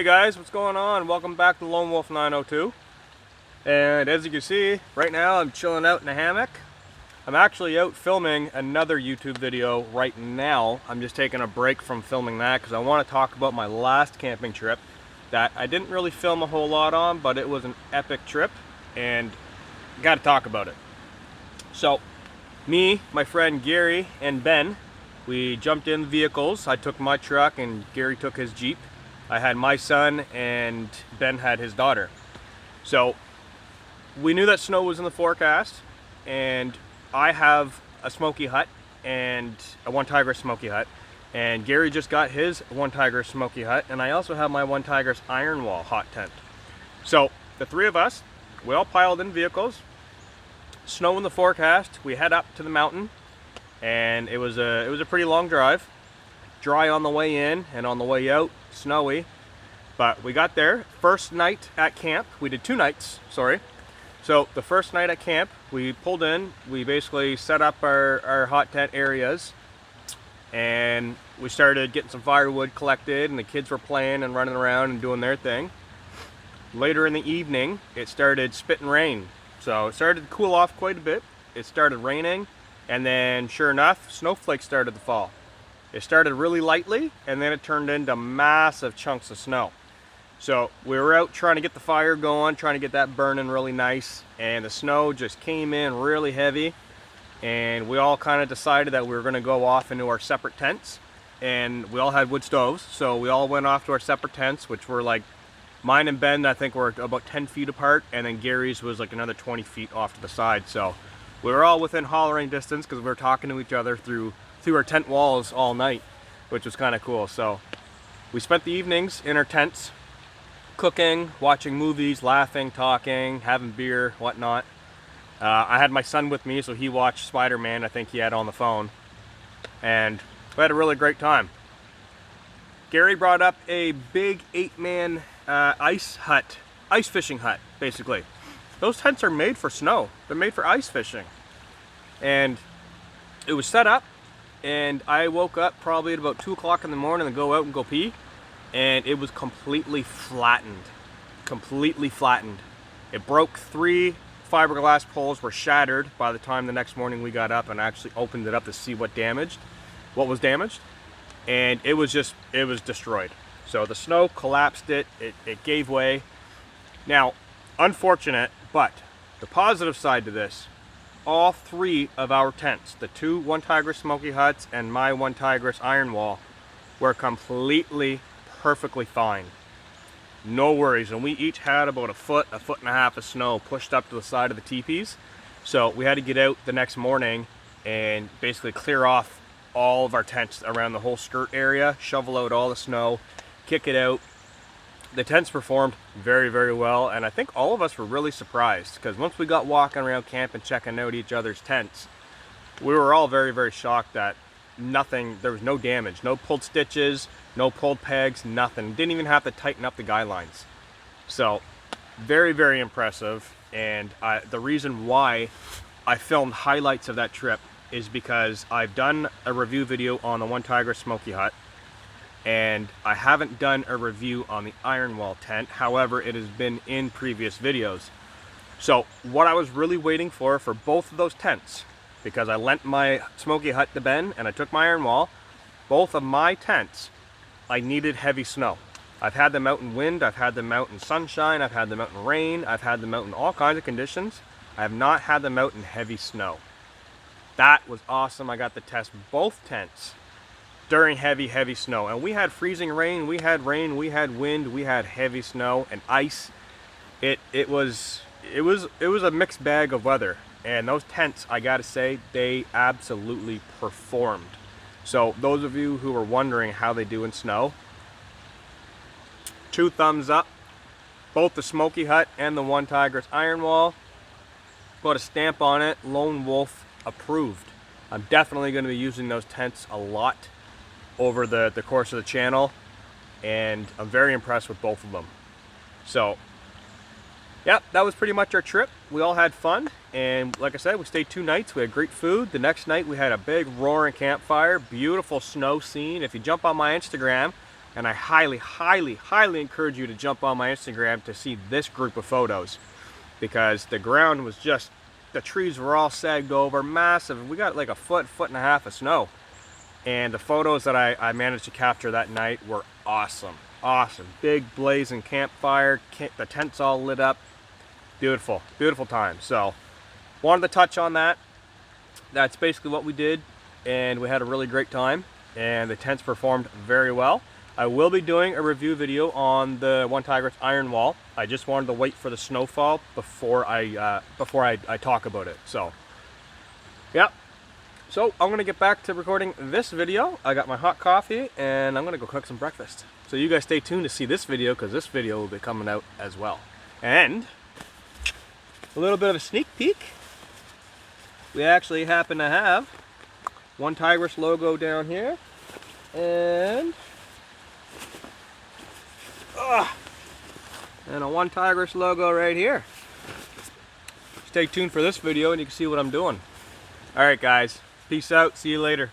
Hey guys, what's going on? Welcome back to Lone Wolf 902. And as you can see, right now I'm chilling out in a hammock. I'm actually out filming another YouTube video right now. I'm just taking a break from filming that because I want to talk about my last camping trip that I didn't really film a whole lot on, but it was an epic trip and got to talk about it. So, me, my friend Gary, and Ben, we jumped in vehicles. I took my truck and Gary took his Jeep. I had my son and Ben had his daughter. So we knew that snow was in the forecast, and I have a Smokey hut and a Onetigris Smokey hut, and Gary just got his Onetigris Smokey hut, and I also have my Onetigris Iron Wall hot tent. So the three of us, we all piled in vehicles, snow in the forecast, we head up to the mountain, and it was a pretty long drive. Dry on the way in and on the way out, snowy. But we got there, first night at camp. We did 2 nights, sorry. So the first night at camp, we pulled in, we basically set up our hot tent areas, and we started getting some firewood collected, and the kids were playing and running around and doing their thing. Later in the evening, it started spitting rain. So it started to cool off quite a bit. It started raining, and then sure enough, snowflakes started to fall. It started really lightly, and then it turned into massive chunks of snow. So we were out trying to get the fire going, trying to get that burning really nice, and the snow just came in really heavy, and we all kind of decided that we were going to go off into our separate tents, and we all had wood stoves, so we all went off to our separate tents, which were like, mine and Ben I think were about 10 feet apart, and then Gary's was like another 20 feet off to the side. So we were all within hollering distance because we were talking to each other through our tent walls all night, which was kind of cool. So we spent the evenings in our tents, cooking, watching movies, laughing, talking, having beer, whatnot. I had my son with me, so he watched Spider-Man, I think he had on the phone, and we had a really great time. Gary brought up a big 8-man ice fishing hut, basically. Those tents are made for snow. They're made for ice fishing. And it was set up, and I woke up probably at about 2 o'clock in the morning to go out and go pee, and it was completely flattened. Completely flattened. It broke. 3 fiberglass poles were shattered by the time the next morning we got up and actually opened it up to see what was damaged. And it was destroyed. So the snow collapsed it gave way. Now, unfortunate, but the positive side to this, all 3 of our tents, the 2 Onetigris Smokey huts and my Onetigris Iron Wall, were completely, perfectly fine. No worries, and we each had about a foot and a half of snow pushed up to the side of the teepees. So we had to get out the next morning and basically clear off all of our tents around the whole skirt area, shovel out all the snow, kick it out. The tents performed very, very well, and I think all of us were really surprised because once we got walking around camp and checking out each other's tents, we were all very, very shocked that there was no damage, no pulled stitches, no pulled pegs, nothing. Didn't even have to tighten up the guy lines. So very, very impressive, and the reason why I filmed highlights of that trip is because I've done a review video on the Onetigris Smokey hut, and I haven't done a review on the Iron Wall tent. However, it has been in previous videos. So what I was really waiting for both of those tents, because I lent my Smokey hut to Ben and I took my Iron Wall, both of my tents, I needed heavy snow. I've had them out in wind, I've had them out in sunshine, I've had them out in rain, I've had them out in all kinds of conditions. I have not had them out in heavy snow. That was awesome. I got to test both tents during heavy, heavy snow. And we had freezing rain, we had wind, we had heavy snow and ice. It was a mixed bag of weather. And those tents, I gotta say, they absolutely performed. So those of you who are wondering how they do in snow, 2 thumbs up. Both the Smokey hut and the Onetigris Iron Wall. Put a stamp on it, Lone Wolf approved. I'm definitely going to be using those tents a lot over the course of the channel, and I'm very impressed with both of them. So yeah, that was pretty much our trip. We all had fun, and like I said, we stayed 2 nights. We had great food. The next night we had a big roaring campfire, beautiful snow scene. If you jump on my Instagram, And I highly, highly, highly encourage you to jump on my Instagram to see this group of photos, because the ground was just, the trees were all sagged over, massive. We got like a foot and a half of snow. And the photos that I managed to capture that night were awesome. Awesome. Big blazing campfire, the tents all lit up. Beautiful, beautiful time. So, wanted to touch on that. That's basically what we did, and we had a really great time, and the tents performed very well. I will be doing a review video on the Onetigris iron wall. I just wanted to wait for the snowfall before I talk about it. So, yeah. So I'm gonna get back to recording this video. I got my hot coffee, and I'm gonna go cook some breakfast. So you guys stay tuned to see this video, because this video will be coming out as well. And a little bit of a sneak peek. We actually happen to have Onetigris logo down here, and a Onetigris logo right here. Stay tuned for this video and you can see what I'm doing. Alright guys, peace out, see you later.